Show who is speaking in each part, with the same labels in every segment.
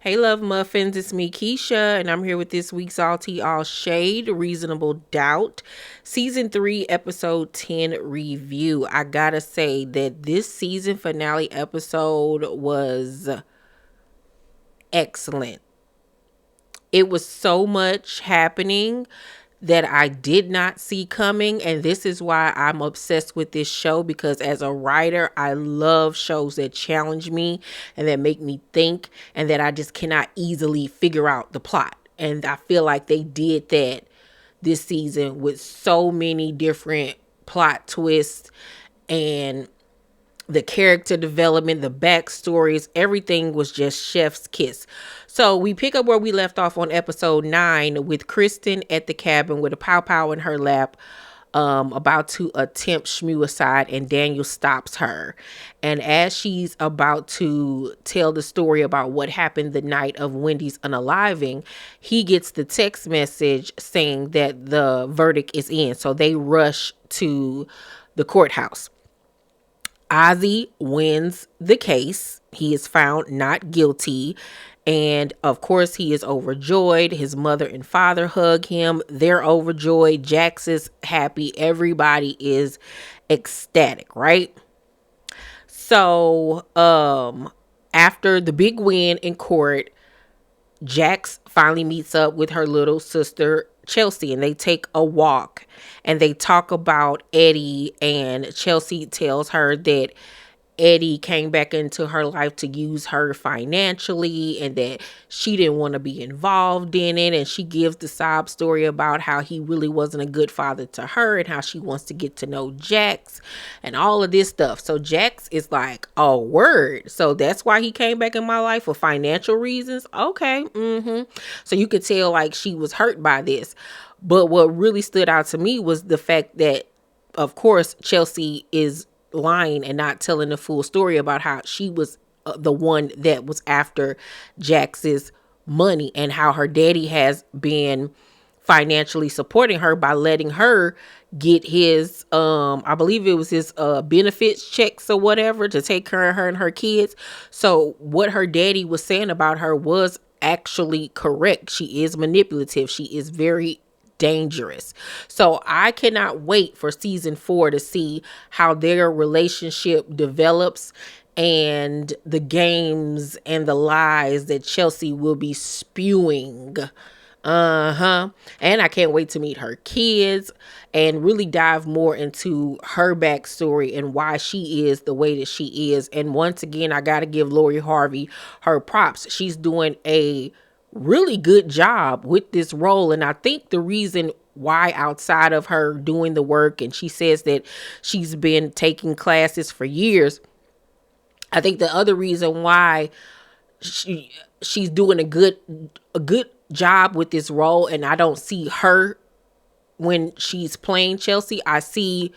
Speaker 1: Hey, love muffins. It's me, Keisha, and I'm here with this week's All Tea, All Shade, Reasonable Doubt, Season 3, Episode 10 review. I gotta say that this season finale episode was excellent. It was so much happening that I did not see coming. And this is why I'm obsessed with this show, because as a writer, I love shows that challenge me and that make me think and that I just cannot easily figure out the plot. And I feel like they did that this season with so many different plot twists and the character development, the backstories, everything was just chef's kiss. So we pick up where we left off on episode 9 with Kristen at the cabin with a pow pow in her lap, about to attempt schmuicide, and Daniel stops her. And as she's about to tell the story about what happened the night of Wendy's unaliving, he gets the text message saying that the verdict is in. So they rush to the courthouse. Azie wins the case. He is found not guilty. And of course, he is overjoyed. His mother and father hug him. They're overjoyed. Jax is happy. Everybody is ecstatic, right? So, after the big win in court, Jax finally meets up with her little sister Chelsea, and they take a walk and they talk about Eddie. And Chelsea tells her that Eddie came back into her life to use her financially and that she didn't want to be involved in it. And she gives the sob story about how he really wasn't a good father to her and how she wants to get to know Jax and all of this stuff. So Jax is like, oh, word. So that's why he came back in my life, for financial reasons. Okay. So you could tell like she was hurt by this. But what really stood out to me was the fact that, of course, Chelsea is lying and not telling the full story about how she was the one that was after Jax's money, and how her daddy has been financially supporting her by letting her get his I believe it was his benefits checks or whatever to take care of her and her kids. So what her daddy was saying about her was actually correct. She is manipulative. She is very dangerous. So I cannot wait for season 4 to see how their relationship develops and the games and the lies that Chelsea will be spewing. And I can't wait to meet her kids and really dive more into her backstory and why she is the way that she is. And once again, I got to give Lori Harvey her props. She's doing a really good job with this role. And I think the reason why, outside of her doing the work, and she says that she's been taking classes for years, I think the other reason why she's doing a good job with this role, and I don't see her when she's playing Chelsea. I see,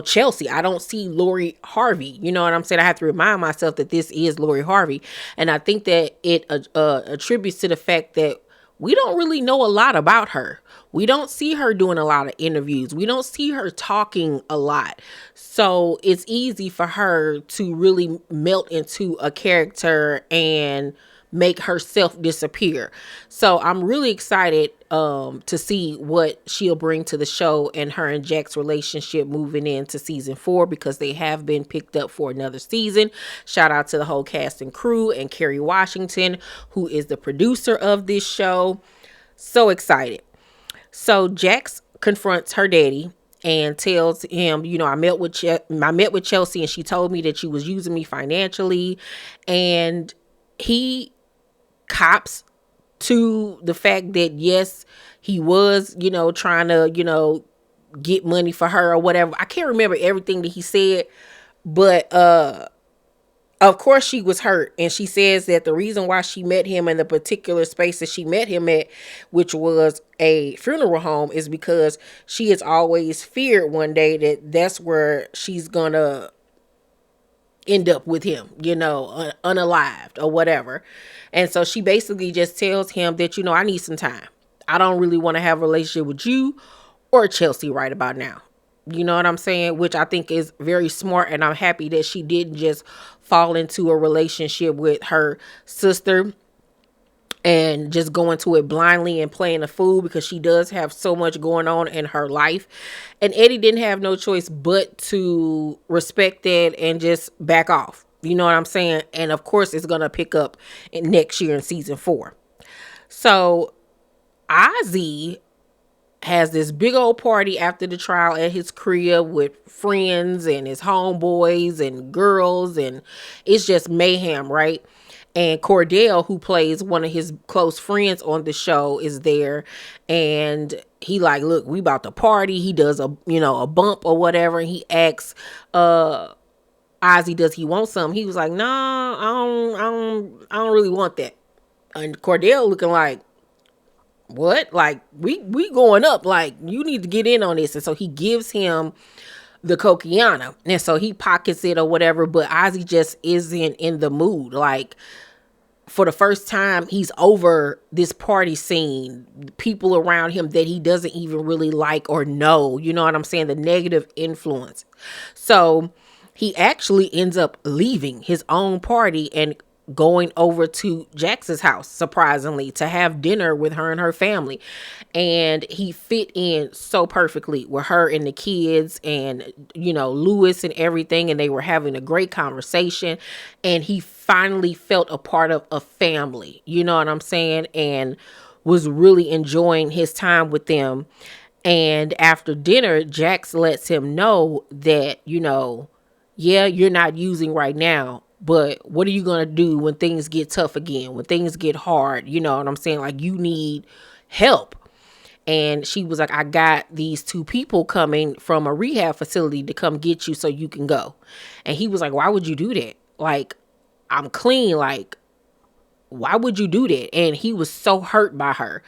Speaker 1: Chelsea. I don't see Lori Harvey. You know what I'm saying? I have to remind myself that this is Lori Harvey. And I think that it attributes to the fact that we don't really know a lot about her. We don't see her doing a lot of interviews. We don't see her talking a lot. So it's easy for her to really melt into a character and make herself disappear. So I'm really excited to see what she'll bring to the show and her and Jack's relationship moving into season 4, because they have been picked up for another season. Shout out to the whole cast and crew and Kerry Washington, who is the producer of this show. So excited. So Jax confronts her daddy and tells him, I met with Chelsea and she told me that she was using me financially, and he cops to the fact that yes, he was, trying to, get money for her or whatever. I can't remember everything that he said, but of course she was hurt, and she says that the reason why she met him in the particular space that she met him at, which was a funeral home, is because she has always feared one day that that's where she's gonna end up with him, unalived or whatever. And so she basically just tells him that, I need some time. I don't really want to have a relationship with you or Chelsea right about now. You know what I'm saying? Which I think is very smart. And I'm happy that she didn't just fall into a relationship with her sister and just going to it blindly and playing the fool because she does have so much going on in her life. And Eddie didn't have no choice but to respect that and just back off. You know what I'm saying? And of course, it's going to pick up in next year in season 4. So Azie has this big old party after the trial at his crib with friends and his homeboys and girls, and it's just mayhem, right? And Cordell, who plays one of his close friends on the show, is there, and he like, look, we about to party. He does a bump or whatever, and he asks Ozzy, does he want some? He was like, nah, I don't really want that. And Cordell looking like, what? Like, we going up. Like, you need to get in on this. And so he gives him the Coquiana. And so he pockets it or whatever, but Ozzy just isn't in the mood. Like, for the first time, he's over this party scene, people around him that he doesn't even really like or know. You know what I'm saying? The negative influence. So he actually ends up leaving his own party and going over to Jax's house, surprisingly, to have dinner with her and her family. And he fit in so perfectly with her and the kids and, Lewis and everything. And they were having a great conversation. And he finally felt a part of a family, you know what I'm saying? And was really enjoying his time with them. And after dinner, Jax lets him know that, yeah, you're not using right now, but what are you going to do when things get tough again, when things get hard? You know what I'm saying? Like, you need help. And she was like, I got these 2 people coming from a rehab facility to come get you so you can go. And he was like, why would you do that? Like, I'm clean. Like, why would you do that? And he was so hurt by her.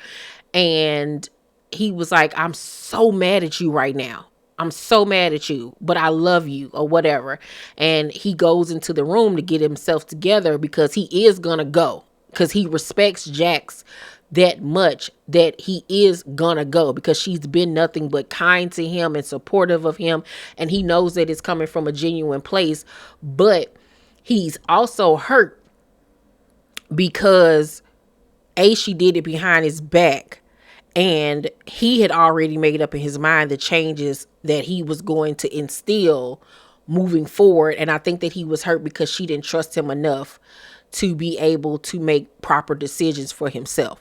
Speaker 1: And he was like, I'm so mad at you right now. I'm so mad at you, but I love you or whatever. And he goes into the room to get himself together because he is going to go, because he respects Jax that much that he is going to go, because she's been nothing but kind to him and supportive of him. And he knows that it's coming from a genuine place, but he's also hurt because she did it behind his back. And he had already made up in his mind the changes that he was going to instill moving forward. And I think that he was hurt because she didn't trust him enough to be able to make proper decisions for himself.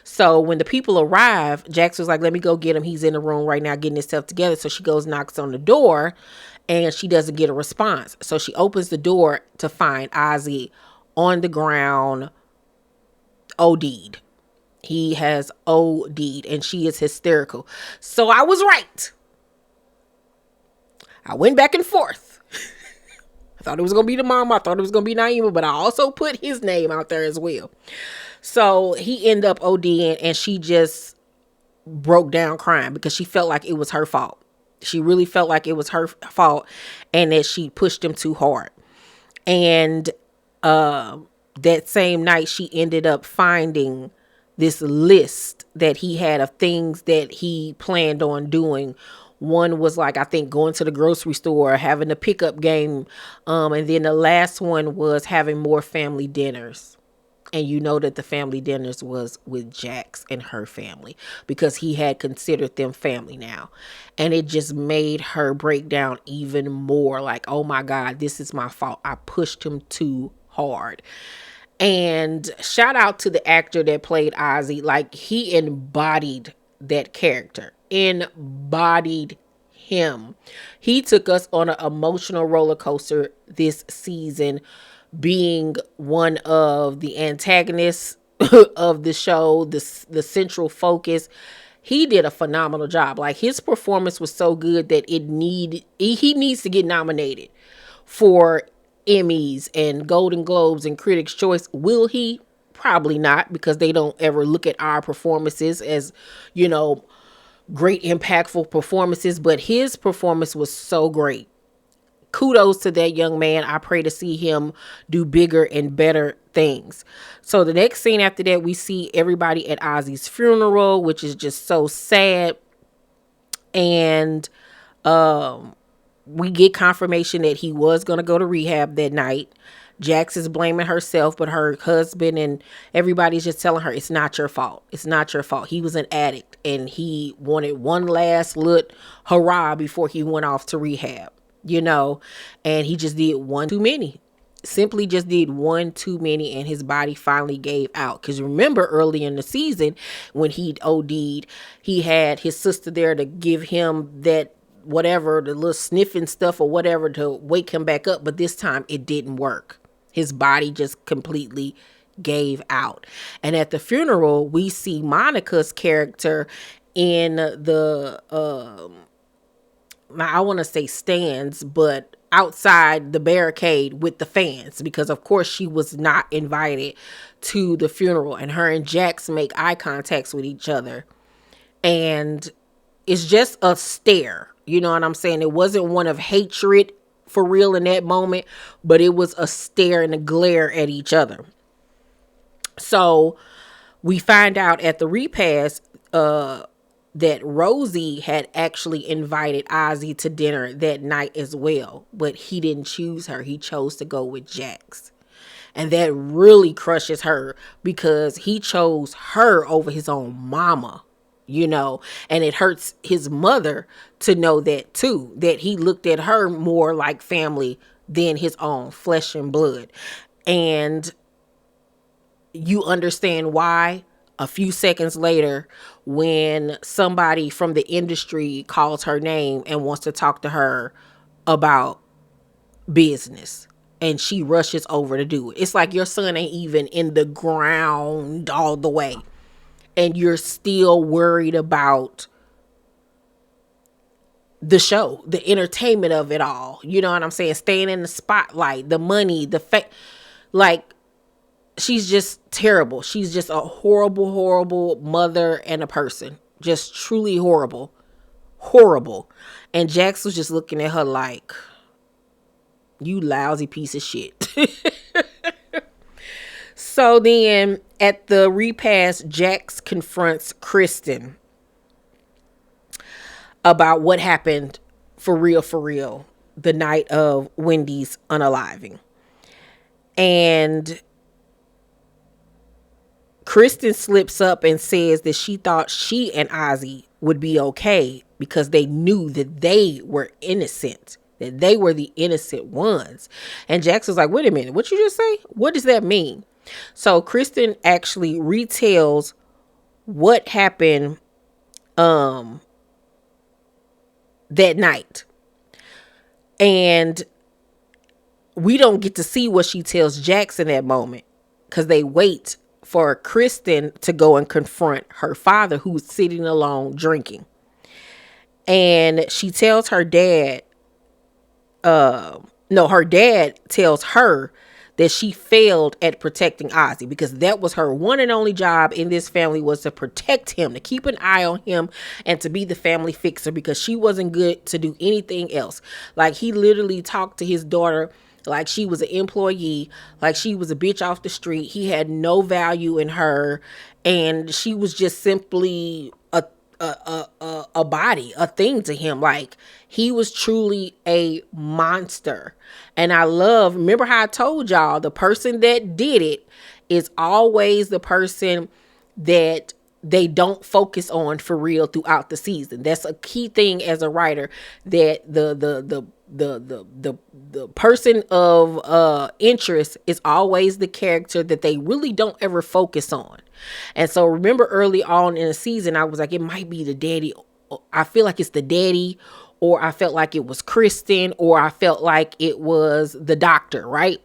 Speaker 1: So when the people arrive, Jax was like, let me go get him. He's in the room right now getting himself together. So she goes, knocks on the door, and she doesn't get a response. So she opens the door to find Ozzy on the ground, OD'd. He has OD'd, and she is hysterical. So I was right. I went back and forth. I thought it was going to be the mom. I thought it was going to be Naima, but I also put his name out there as well. So he ended up ODing, and she just broke down crying because she felt like it was her fault. She really felt like it was her fault and that she pushed him too hard. And that same night, she ended up finding this list that he had of things that he planned on doing. One was like, I think, going to the grocery store, having a pickup game. And then the last one was having more family dinners. And you know that the family dinners was with Jax and her family because he had considered them family now. And it just made her break down even more. Like, oh my God, this is my fault. I pushed him too hard. And shout out to the actor that played Ozzy. Like, he embodied that character. Embodied him. He took us on an emotional roller coaster this season, being one of the antagonists of the show, the central focus. He did a phenomenal job. Like, his performance was so good that he needs to get nominated for Emmys and Golden Globes and Critics' Choice. Will he? Probably not, because they don't ever look at our performances as, great impactful performances, but his performance was so great. Kudos to that young man. I pray to see him do bigger and better things. So the next scene after that, we see everybody at Ozzy's funeral, which is just so sad. And we get confirmation that he was going to go to rehab that night. Jax is blaming herself, but her husband and everybody's just telling her it's not your fault. It's not your fault. He was an addict and he wanted one last look hurrah before he went off to rehab, and he just did one too many. Simply just did one too many, and his body finally gave out. Because remember, early in the season when he OD'd, he had his sister there to give him that whatever, the little sniffing stuff or whatever, to wake him back up, but this time it didn't work. His body just completely gave out. And at the funeral, we see Monica's character in the I want to say stands, but outside the barricade with the fans, because of course she was not invited to the funeral, and her and Jax make eye contacts with each other, and it's just a stare. You know what I'm saying? It wasn't one of hatred for real in that moment, but it was a stare and a glare at each other. So we find out at the repast that Rosie had actually invited Azie to dinner that night as well, but he didn't choose her. He chose to go with Jax. And that really crushes her because he chose her over his own mama, and it hurts his mother to know that too, that he looked at her more like family than his own flesh and blood. And you understand why a few seconds later when somebody from the industry calls her name and wants to talk to her about business, and she rushes over to do it. It's like your son ain't even in the ground all the way, and you're still worried about the show, the entertainment of it all. You know what I'm saying? Staying in the spotlight, the money, the fact, like, she's just terrible. She's just a horrible, horrible mother and a person. Just truly horrible. Horrible. And Jax was just looking at her like, you lousy piece of shit. So then at the repast, Jax confronts Kristen about what happened for real, the night of Wendy's unaliving. And Kristen slips up and says that she thought she and Azie would be okay because they knew that they were innocent, that they were the innocent ones. And Jax was like, wait a minute, what you just say? What does that mean? So Kristen actually retells what happened that night. And we don't get to see what she tells Jax in that moment because they wait for Kristen to go and confront her father, who's sitting alone drinking. And she tells her dad, her dad tells her that she failed at protecting Azie because that was her one and only job in this family, was to protect him, to keep an eye on him, and to be the family fixer because she wasn't good to do anything else. Like, he literally talked to his daughter like she was an employee, like she was a bitch off the street. He had no value in her, and she was just simply a body, a thing to him. Like, he was truly a monster. And remember how I told y'all, the person that did it is always the person that they don't focus on for real throughout the season. That's a key thing as a writer, that the person of interest is always the character that they really don't ever focus on. And so remember early on in the season, I was like, it might be the daddy. I feel like it's the daddy, or I felt like it was Kristen, or I felt like it was the doctor, right?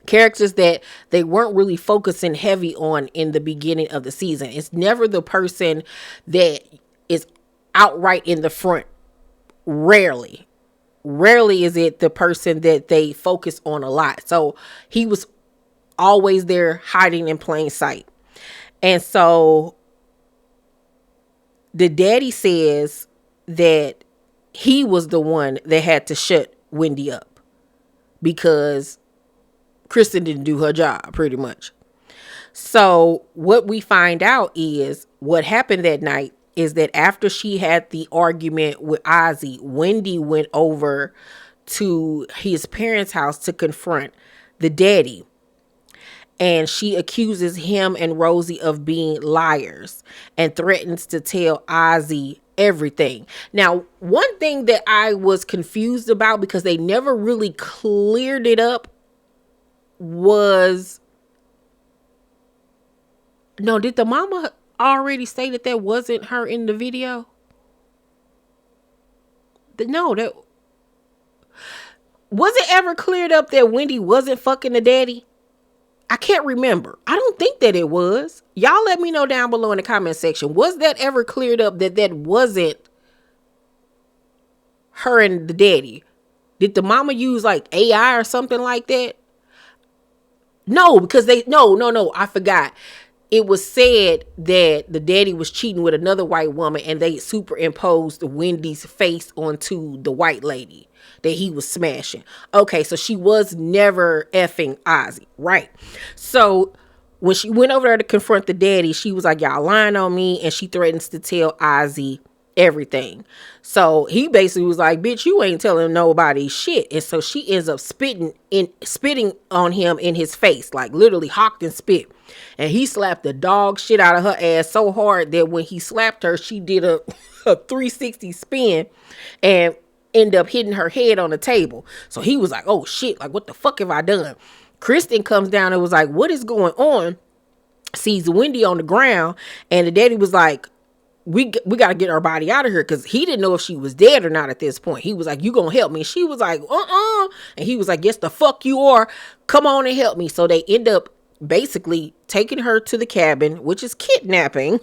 Speaker 1: Characters that they weren't really focusing heavy on in the beginning of the season. It's never the person that is outright in the front. Rarely is it the person that they focus on a lot. So he was always there hiding in plain sight. And so the daddy says that he was the one that had to shut Wendy up because Kristen didn't do her job, pretty much. So what we find out is what happened that night is that after she had the argument with Azie, Wendy went over to his parents' house to confront the daddy, and she accuses him and Rosie of being liars and threatens to tell Azie everything. Now, one thing that I was confused about, because they never really cleared it up, was, no, did the mama already say that that wasn't her in the video? No, that was it ever cleared up that Wendy wasn't fucking the daddy? I can't remember. I don't think that it was. Y'all let me know down below in the comment section. Was that ever cleared up that that wasn't her and the daddy? Did the mama use like AI or something like that? No, because no, I forgot. It was said that the daddy was cheating with another white woman, and they superimposed Wendy's face onto the white lady that he was smashing. Okay, so she was never effing Azie, right? So when she went over there to confront the daddy, she was like, y'all lying on me, and she threatens to tell Azie everything. So he basically was like, bitch, you ain't telling nobody shit. And so she ends up spitting on him in his face, like literally hawked and spit. And he slapped the dog shit out of her ass so hard that when he slapped her, she did a 360 spin and ended up hitting her head on the table. So he was like, oh shit, like what the fuck have I done? Kristen comes down and was like, what is going on? Sees Wendy on the ground, and the daddy was like, we got to get our body out of here, because he didn't know if she was dead or not at this point. He was like, you gonna help me? She was like, and he was like, yes, the fuck you are. Come on and help me. So they end up basically taking her to the cabin, which is kidnapping,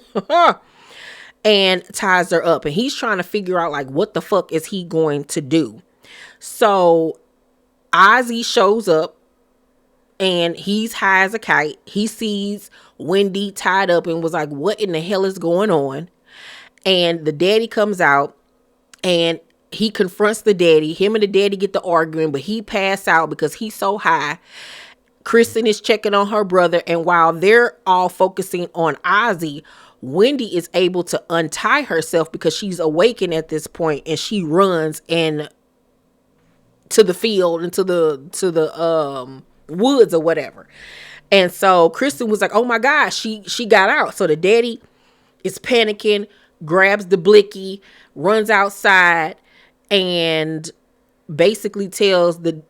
Speaker 1: and ties her up. And he's trying to figure out like, what the fuck is he going to do? So Azie shows up, and he's high as a kite. He sees Wendy tied up and was like, what in the hell is going on? And the daddy comes out, and he confronts the daddy. Him and the daddy get to arguing, but he passed out because he's so high. Kristen is checking on her brother, and while they're all focusing on Azie, Wendy is able to untie herself because she's awakened at this point, and she runs and to the field and to the woods or whatever. And so Kristen was like, oh my gosh, she got out. So the daddy is panicking, grabs the blicky, runs outside, and basically tells the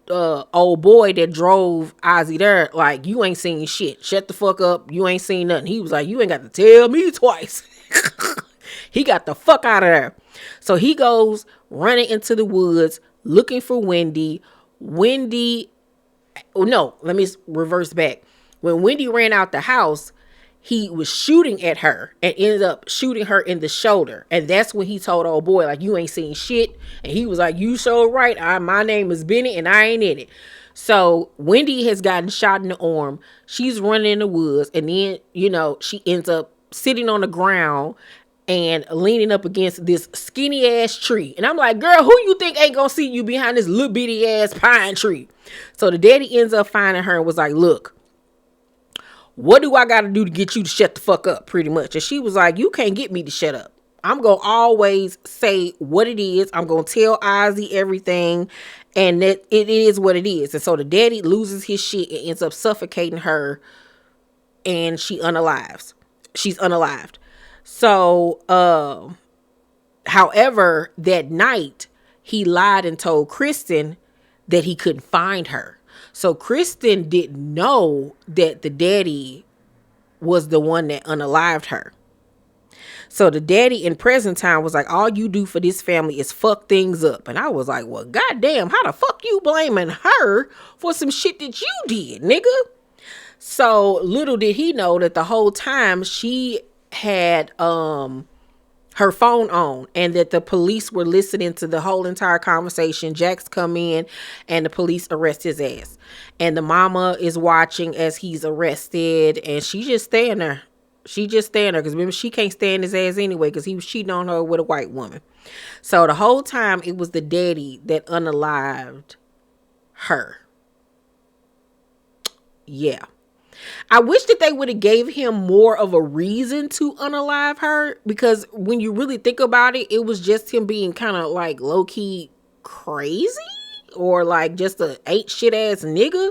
Speaker 1: old boy that drove Azie there, like, you ain't seen shit. Shut the fuck up. You ain't seen nothing. He was like, you ain't got to tell me twice. He got the fuck out of there. So he goes running into the woods looking for Wendy. No, let me reverse back. When Wendy ran out the house, he was shooting at her and ended up shooting her in the shoulder. And that's when he told old boy, like, you ain't seen shit. And he was like, you so right. My name is Benny and I ain't in it. So Wendy has gotten shot in the arm. She's running in the woods. And then, she ends up sitting on the ground and leaning up against this skinny ass tree. And I'm like, girl, who you think ain't gonna see you behind this little bitty ass pine tree? So the daddy ends up finding her and was like, look, what do I got to do to get you to shut the fuck up, pretty much? And she was like, you can't get me to shut up. I'm going to always say what it is. I'm going to tell Azie everything, and that it is what it is. And so the daddy loses his shit and ends up suffocating her, and she's unalived. So, however, that night, he lied and told Kristen that he couldn't find her. So Kristen didn't know that the daddy was the one that unalived her. So the daddy in present time was like, all you do for this family is fuck things up. And I was like, well, goddamn, how the fuck you blaming her for some shit that you did, nigga? So little did he know that the whole time she had her phone on, and that the police were listening to the whole entire conversation. Jax come in and the police arrest his ass, and the mama is watching as he's arrested, and she just staying there. Because remember, she can't stand his ass anyway because he was cheating on her with a white woman. So the whole time it was the daddy that unalived her. Yeah. I wish that they would have gave him more of a reason to unalive her, because when you really think about it, it was just him being kind of like low-key crazy. or like just a ain't shit ass nigga.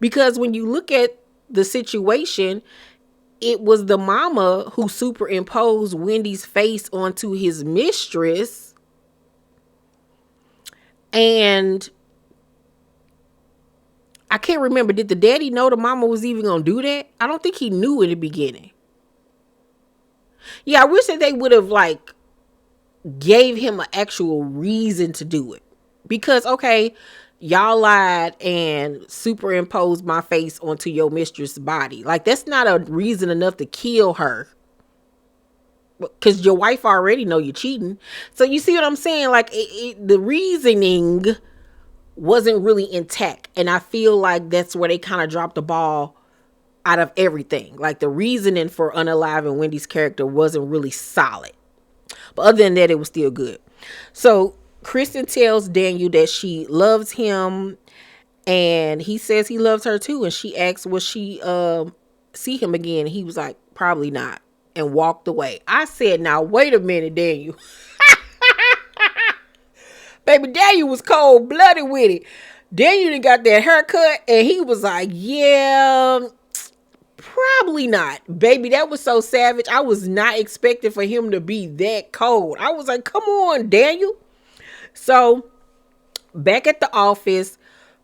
Speaker 1: Because when you look at the situation, it was the mama who superimposed Wendy's face onto his mistress. And I can't remember, did the daddy know the mama was even gonna do that? I don't think he knew in the beginning. Yeah, I wish that they would have like gave him an actual reason to do it. Because okay, y'all lied and superimposed my face onto your mistress' body. Like that's not a reason enough to kill her. Because your wife already know you're cheating. So you see what I'm saying? Like the reasoning wasn't really intact. And I feel like that's where they kind of dropped the ball out of everything. Like the reasoning for unaliving Wendy's character wasn't really solid. But other than that, it was still good. So Kristen tells Daniel that she loves him, and he says he loves her too. And she asks, will she see him again? He was like, probably not, and walked away. I said, now wait a minute, Daniel. Baby, Daniel was cold blooded with it. Daniel done got that haircut, and he was like, yeah, probably not. Baby, that was so savage. I was not expecting for him to be that cold. I was like, come on, Daniel. So back at the office,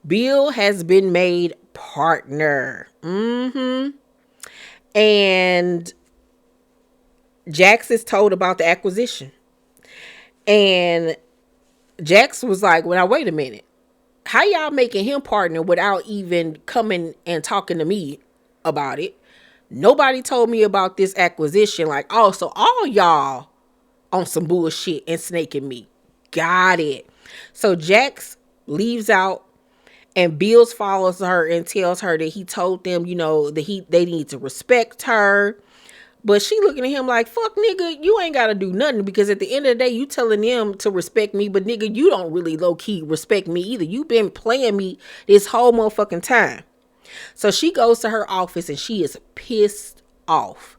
Speaker 1: Bill has been made partner. And Jax is told about the acquisition. And Jax was like, well, now wait a minute. How y'all making him partner without even coming and talking to me about it? Nobody told me about this acquisition. Like, oh, so all y'all on some bullshit and snaking me. Got it. So Jax leaves out, and Bills follows her and tells her that he told them, you know, that they need to respect her. But she looking at him like, fuck nigga, you ain't gotta do nothing, because at the end of the day, you telling them to respect me, but nigga, you don't really low key respect me either. You been playing me this whole motherfucking time. So she goes to her office and she is pissed off.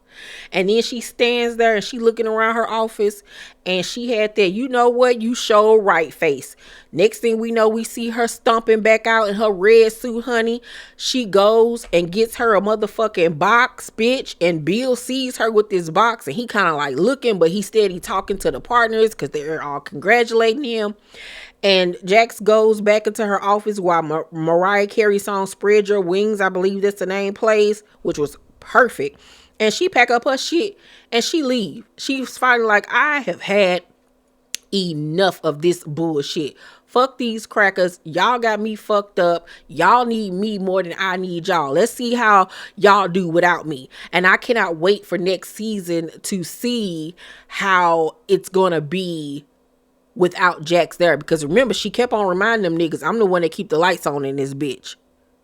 Speaker 1: And then she stands there and she looking around her office, and she had that, you know what, you show right face. Next thing we know, we see her stomping back out in her red suit, honey. She goes and gets her a motherfucking box, bitch. And Bill sees her with this box, and he kind of like looking, but he steady talking to the partners because they're all congratulating him. And Jax goes back into her office while Mariah Carey's song Spread Your Wings, I believe that's the name, plays, which was perfect. And she pack up her shit and she leave. She's finally like, I have had enough of this bullshit. Fuck these crackers. Y'all got me fucked up. Y'all need me more than I need y'all. Let's see how y'all do without me. And I cannot wait for next season to see how it's gonna be without Jax there. Because remember, she kept on reminding them niggas, I'm the one that keep the lights on in this bitch.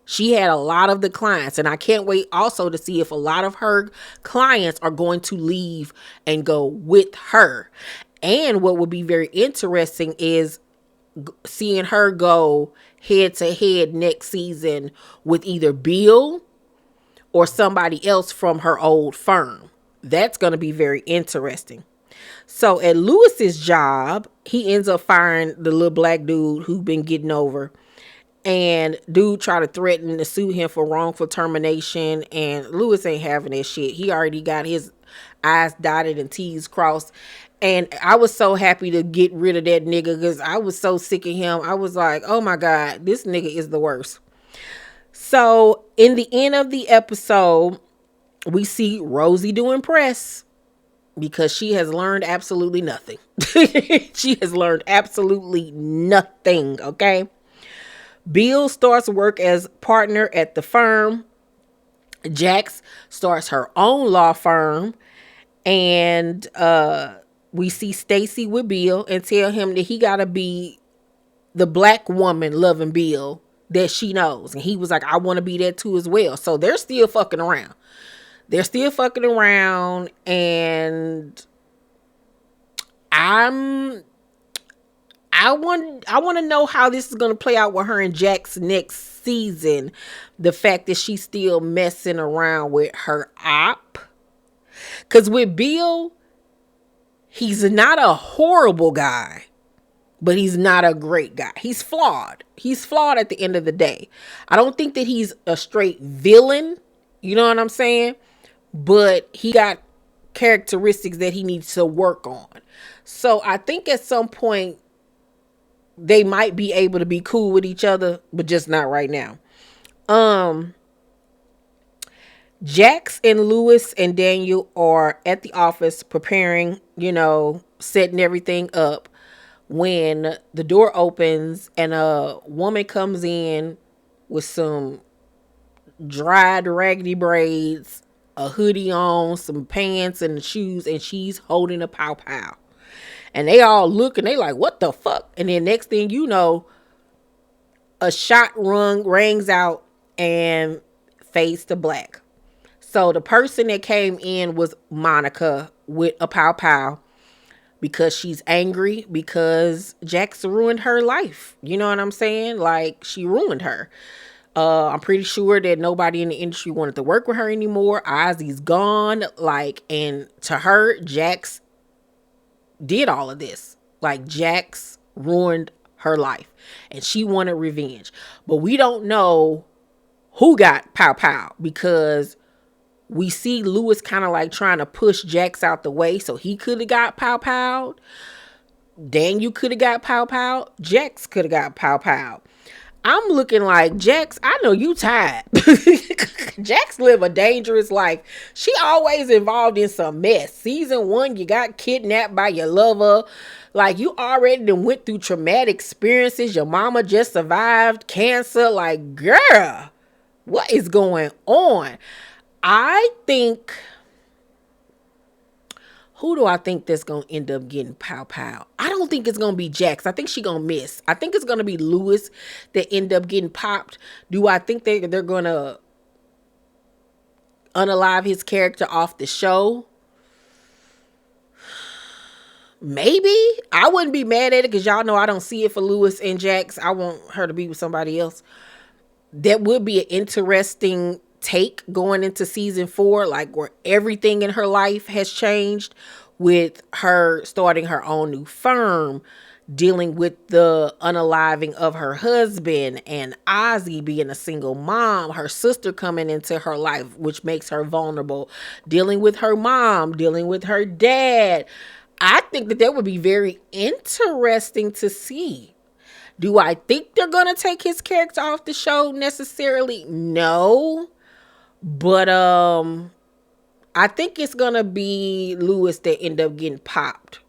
Speaker 1: She had a lot of the clients, and I can't wait also to see if a lot of her clients are going to leave and go with her. And what will be very interesting is seeing her go head to head next season with either Bill or somebody else from her old firm. That's going to be very interesting. So at Lewis's job, he ends up firing the little black dude who's been getting over. And dude tried to threaten to sue him for wrongful termination. And Lewis ain't having that shit. He already got his I's dotted and T's crossed. And I was so happy to get rid of that nigga because I was so sick of him. I was like, oh my God, this nigga is the worst. So in the end of the episode, we see Rosie doing press because she has learned absolutely nothing. She has learned absolutely nothing, okay? Bill starts work as partner at the firm. Jax starts her own law firm. And we see Stacy with Bill and tell him that he got to be the black woman loving Bill that she knows. And he was like, I want to be that too as well. So they're still fucking around. And I want to know how this is going to play out with her and Jax next season. The fact that she's still messing around with her op. Because with Bill, he's not a horrible guy. but he's not a great guy. He's flawed. He's flawed at the end of the day. I don't think that he's a straight villain. You know what I'm saying? But he got characteristics that he needs to work on. So I think at some point they might be able to be cool with each other, but just not right now. Jax and Lewis and Daniel are at the office preparing, setting everything up when the door opens and a woman comes in with some dried raggedy braids, a hoodie on, some pants and shoes, and she's holding a pow pow. And they all look and they like, what the fuck? And then next thing you know, a shot rings out and fades to black. So the person that came in was Monica with a pow pow because she's angry because Jax ruined her life. You know what I'm saying? Like, she ruined her. I'm pretty sure that nobody in the industry wanted to work with her anymore. Azie's gone. And to her, Jax did all of this. Like, Jax ruined her life and she wanted revenge. But we don't know who got pow pow because we see Lewis kind of like trying to push Jax out the way so he could have got pow pow. Daniel could have got pow pow. Jax could have got pow pow. I'm looking like, Jax, I know you tired. Jax live a dangerous life. She always involved in some mess. Season 1, you got kidnapped by your lover. Like, you already done went through traumatic experiences. Your mama just survived cancer. Like, girl, what is going on? I think, who do I think that's going to end up getting pow pow? I don't think it's going to be Jax. I think she going to miss. I think it's going to be Lewis that end up getting popped. Do I think they're going to unalive his character off the show? Maybe. I wouldn't be mad at it because y'all know I don't see it for Lewis and Jax. I want her to be with somebody else. That would be an interesting take going into season 4, like where everything in her life has changed with her starting her own new firm, dealing with the unaliving of her husband, and Azie being a single mom, her sister coming into her life, which makes her vulnerable, dealing with her mom, dealing with her dad. I think that would be very interesting to see. Do I think they're going to take his character off the show necessarily? No. But I think it's going to be Lewis that end up getting popped.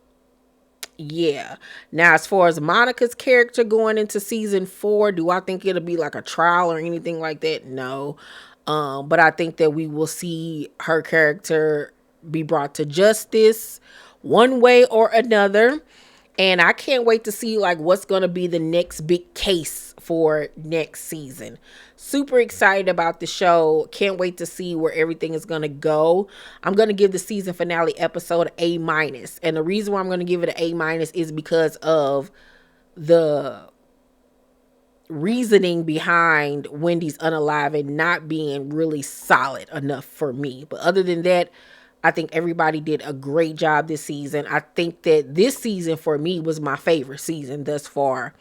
Speaker 1: Yeah. Now, as far as Monica's character going into season 4, do I think it'll be like a trial or anything like that? No. But I think that we will see her character be brought to justice one way or another. And I can't wait to see like what's going to be the next big case for next season. Super excited about the show. Can't wait to see where everything is going to go. I'm going to give the season finale episode A-. And the reason why I'm going to give it an A- is because of the reasoning behind Wendy's unaliving not being really solid enough for me. But other than that, I think everybody did a great job this season. I think that this season for me was my favorite season thus far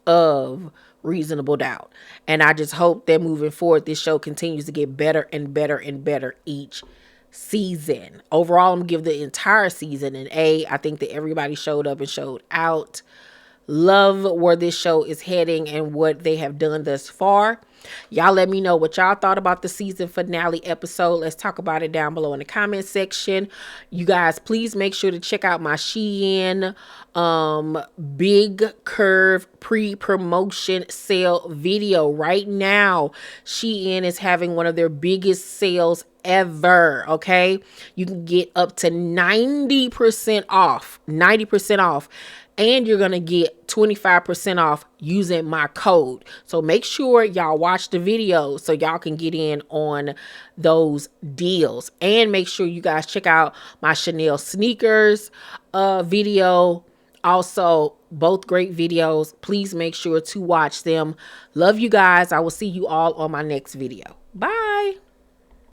Speaker 1: of Reasonable Doubt. And I just hope that moving forward, this show continues to get better and better and better each season. Overall, I'm going to give the entire season an A. I think that everybody showed up and showed out. Love where this show is heading and what they have done thus far. Y'all let me know what y'all thought about the season finale episode. Let's talk about it down below in the comment section. You guys, please make sure to check out my Shein Big Curve pre-promotion sale video. Right now, Shein is having one of their biggest sales ever. Okay, you can get up to 90% off. 90% off. And you're going to get 25% off using my code. So make sure y'all watch the video so y'all can get in on those deals. And make sure you guys check out my Chanel sneakers video. Also, both great videos. Please make sure to watch them. Love you guys. I will see you all on my next video. Bye.